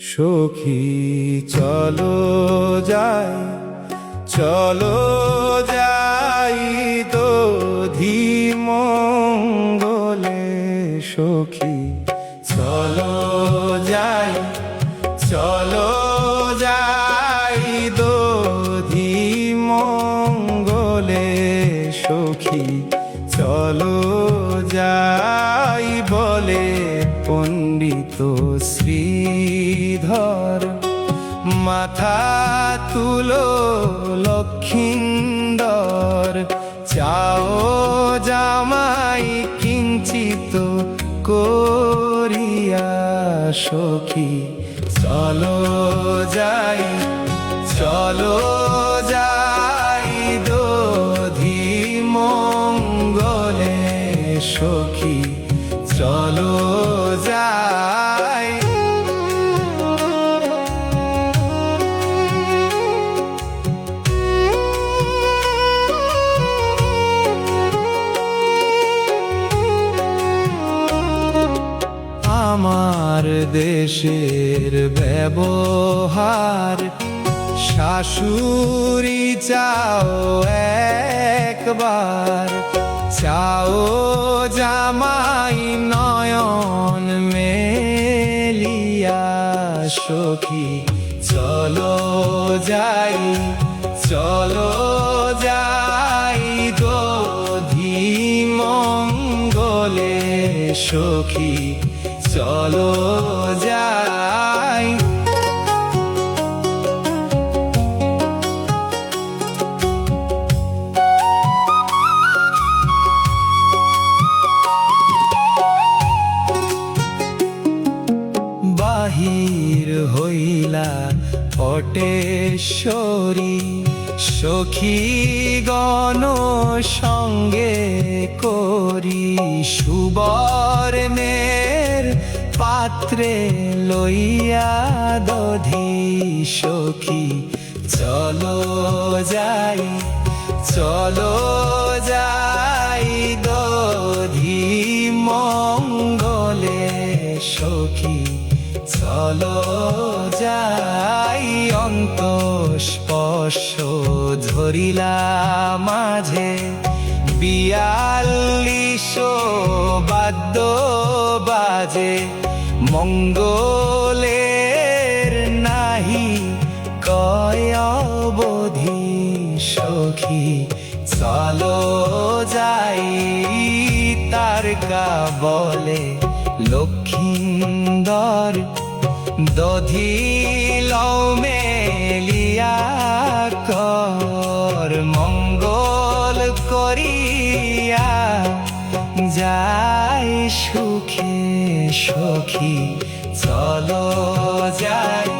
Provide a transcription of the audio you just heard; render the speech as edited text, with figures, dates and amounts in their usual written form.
সখী চলো যাই, চলো যাই দধি মঙ্গলে। সখী চলো যাই, চলো যাই দধি মঙ্গলে। সখী চলো যাই বলে পণ্ডিত শ্রীধর। মাথা তুলো লক্ষিন্দর, চাও জামাই কিঞ্চিত করিয়া। সখী চলো যাই, চলো যাই দধি মঙ্গলে। সখী চলো যাই। আমার দেশের ব্যবহার শাশুড়ি চাও একবার, চাও জামাই নয়ন মেলিয়া। সখী চলো যাই, চলো যাই দধি মঙ্গলে। সখী চলো যাই। বাহির হইলা পটেশ্বরী, সখী গণ সঙ্গে করি। সুবর্ণের পাত্রে লইয়া দধি। সখী চলো যাই, চলো যাই দধি মঙ্গলে। সখী চলো যাই। অন্তঃস্পর্শ ধরিলা মাঝে, ৪২ বাদ্য বাজে। মঙ্গলের নাহি কয় অবধি। সখী চলো যাই তারকা বলে লক্ষিন্দর। দধি লও মেলিয়া কর, মঙ্গল করিয়া যাই সুখে। সখী চলো যাই।